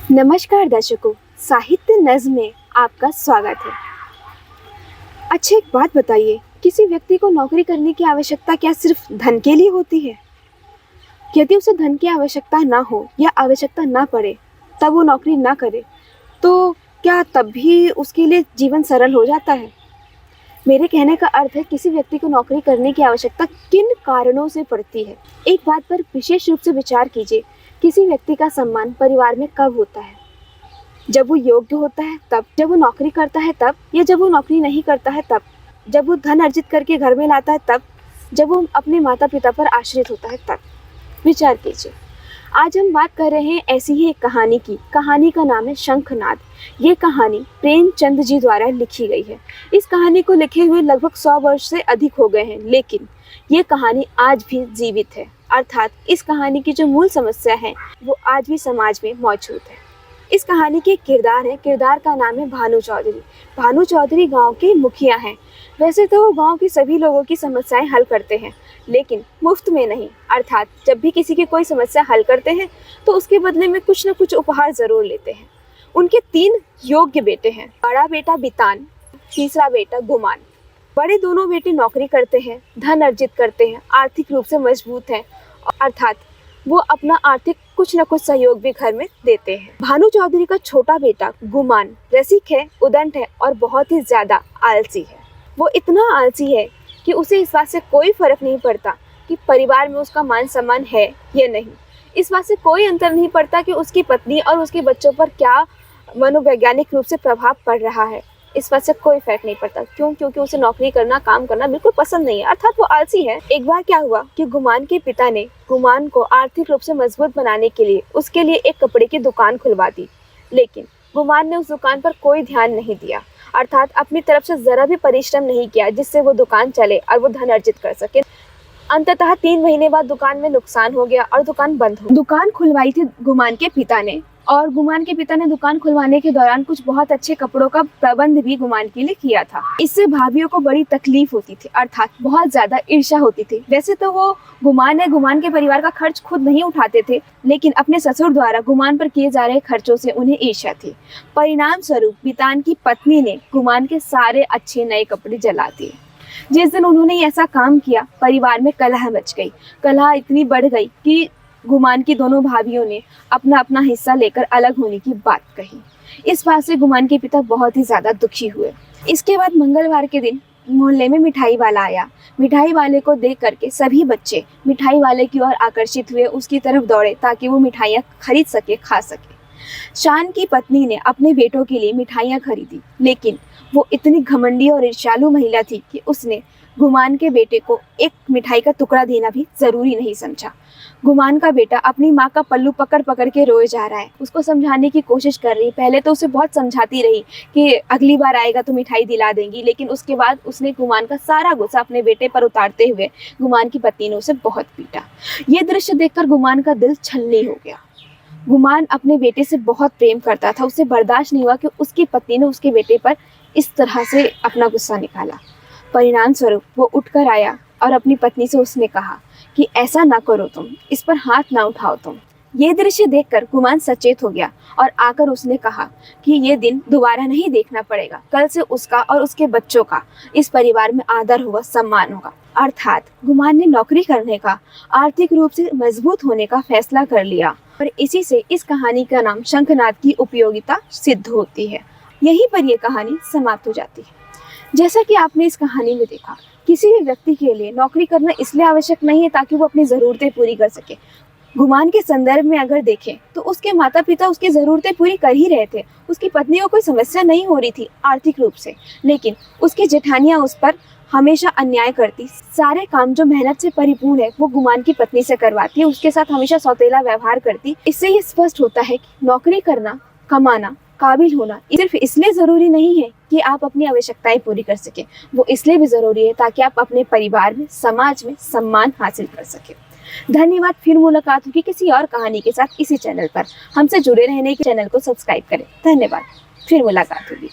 नमस्कार दर्शकों, साहित्य नज़्म में आपका स्वागत है। अच्छा, एक बात बताइए, किसी व्यक्ति को नौकरी करने की आवश्यकता क्या सिर्फ धन के लिए होती है? यदि उसे धन की आवश्यकता ना हो या आवश्यकता ना पड़े, तब वो नौकरी ना करे, तो क्या तब भी उसके लिए जीवन सरल हो जाता है? मेरे कहने का अर्थ है, किसी व्यक्ति को नौकरी करने की आवश्यकता किन कारणों से पड़ती है। एक बात पर विशेष रूप से विचार कीजिए, किसी व्यक्ति का सम्मान परिवार में कब होता है? जब वो योग्य होता है तब, जब वो नौकरी करता है तब, या जब वो नौकरी नहीं करता है तब, जब वो धन अर्जित करके घर में लाता है तब, जब वो अपने माता पिता पर आश्रित होता है तब। विचार कीजिए। आज हम बात कर रहे हैं ऐसी ही एक कहानी की। कहानी का नाम है शंखनाद। ये कहानी प्रेमचंद जी द्वारा लिखी गई है। इस कहानी को लिखे हुए लगभग 100 वर्ष से अधिक हो गए हैं, लेकिन ये कहानी आज भी जीवित है। अर्थात इस कहानी की जो मूल समस्या है वो आज भी समाज में मौजूद है। इस कहानी के किरदार है, किरदार का नाम है भानु चौधरी। भानु चौधरी गांव के मुखिया हैं। वैसे तो वो गांव के सभी लोगों की समस्याएं हल करते हैं, लेकिन मुफ्त में नहीं। अर्थात जब भी किसी की कोई समस्या हल करते हैं तो उसके बदले में कुछ न कुछ उपहार जरूर लेते हैं। उनके 3 योग्य बेटे हैं। बड़ा बेटा बितान, तीसरा बेटा गुमान। बड़े दोनों बेटे नौकरी करते हैं, धन अर्जित करते हैं, आर्थिक रूप से मजबूत हैं, अर्थात वो अपना आर्थिक कुछ न कुछ सहयोग भी घर में देते हैं। भानु चौधरी का छोटा बेटा गुमान रसिक है, उदंड है और बहुत ही ज्यादा आलसी है। वो इतना आलसी है कि उसे इस बात से कोई फर्क नहीं पड़ता कि परिवार में उसका मान सम्मान है या नहीं। इस बात से कोई अंतर नहीं पड़ता कि उसकी पत्नी और उसके बच्चों पर क्या मनोवैज्ञानिक रूप से प्रभाव पड़ रहा है। इस बात से कोई फर्क नहीं पड़ता। क्यों? क्योंकि उसे नौकरी करना, काम करना बिल्कुल पसंद नहीं है, अर्थात वो आलसी है। एक बार क्या हुआ कि गुमान के पिता ने गुमान को आर्थिक रूप से मजबूत बनाने के लिए उसके लिए एक कपड़े की दुकान खुलवा दी, लेकिन गुमान ने उस दुकान पर कोई ध्यान नहीं दिया, अर्थात अपनी तरफ से जरा भी परिश्रम नहीं किया जिससे वो दुकान चले और वो धन अर्जित कर सके। अंततः 3 महीने बाद दुकान में नुकसान हो गया और दुकान बंद हो। दुकान खुलवाई थी गुमान के पिता ने, और गुमान के पिता ने दुकान खुलवाने के दौरान कुछ बहुत अच्छे कपड़ों का प्रबंध भी गुमान के लिए किया था। इससे भाभियों को बड़ी तकलीफ होती थी, अर्थात बहुत ज्यादा ईर्ष्या होती थी। वैसे तो वो गुमान के परिवार का खर्च खुद नहीं उठाते थे, लेकिन अपने ससुर द्वारा गुमान पर किए जा रहे खर्चों से उन्हें ईर्ष्या थी। परिणाम स्वरूप बितान की पत्नी ने गुमान के सारे अच्छे नए कपड़े जला दिए। जिस दिन उन्होंने ऐसा काम किया, परिवार में कलह मच गई। कलह इतनी बढ़ गई कि गुमान की दोनों भाभियों ने अपना अपना हिस्सा लेकर अलग होने की बात कही। इस बात से गुमान के पिता बहुत ही ज्यादा दुखी हुए। इसके बाद मंगलवार के दिन मोहल्ले में मिठाई वाला आया। मिठाई वाले को देख करके सभी बच्चे मिठाई वाले की ओर आकर्षित हुए, उसकी तरफ दौड़े ताकि वो मिठाइयाँ खरीद सके, खा सके। शान की पत्नी ने अपने बेटों के लिए मिठाइयाँ खरीदी, लेकिन वो इतनी घमंडी और ईर्ष्यालु महिला थी कि उसने गुमान के बेटे को एक मिठाई का टुकड़ा देना भी जरूरी नहीं समझा। गुमान का बेटा अपनी माँ का पल्लू पकड़ पकड़ के रोए जा रहा है। उसको समझाने की कोशिश कर रही। पहले तो उसे बहुत समझाती रही कि अगली बार आएगा तो मिठाई दिला देंगी, लेकिन उसके बाद उसने गुमान का सारा गुस्सा अपने बेटे पर उतारते हुए गुमान की पत्नी ने उसे बहुत पीटा। ये दृश्य देखकर गुमान का दिल छलनी हो गया। गुमान अपने बेटे से बहुत प्रेम करता था। उसे बर्दाश्त नहीं हुआ कि उसकी पत्नी ने उसके बेटे पर इस तरह से अपना गुस्सा निकाला। परिणाम स्वरूप वो उठकर आया और अपनी पत्नी से उसने कहा कि ऐसा ना करो, तुम इस पर हाथ ना उठाओ। तुम ये दृश्य देखकर गुमान सचेत हो गया और आकर उसने कहा कि ये दिन दोबारा नहीं देखना पड़ेगा। कल से उसका और उसके बच्चों का इस परिवार में आदर होगा, सम्मान होगा। अर्थात गुमान ने नौकरी करने का, आर्थिक रूप से मजबूत होने का फैसला कर लिया और इसी से इस कहानी का नाम शंखनाद की उपयोगिता सिद्ध होती है। यहीं पर यह कहानी समाप्त हो जाती है। जैसा कि आपने इस कहानी में देखा, किसी भी व्यक्ति के लिए नौकरी करना इसलिए आवश्यक नहीं है ताकि वो अपनी ज़रूरतें पूरी कर सके। गुमान के संदर्भ में अगर देखें तो उसके माता पिता उसकी ज़रूरतें पूरी कर ही रहे थे। उसकी पत्नी को कोई समस्या नहीं हो रही थी आर्थिक रूप से, लेकिन उसकी जेठानियाँ उस पर हमेशा अन्याय करती। सारे काम जो मेहनत से परिपूर्ण है वो गुमान की पत्नी से करवाती है, उसके साथ हमेशा सौतेला व्यवहार करती। इससे ये स्पष्ट होता है कि नौकरी करना, कमाना, काबिल होना सिर्फ इसलिए ज़रूरी नहीं है कि आप अपनी आवश्यकताएं पूरी कर सकें, वो इसलिए भी ज़रूरी है ताकि आप अपने परिवार में, समाज में सम्मान हासिल कर सकें। धन्यवाद। फिर मुलाकात होगी किसी और कहानी के साथ इसी चैनल पर। हमसे जुड़े रहने के चैनल को सब्सक्राइब करें। धन्यवाद। फिर मुलाकात होगी।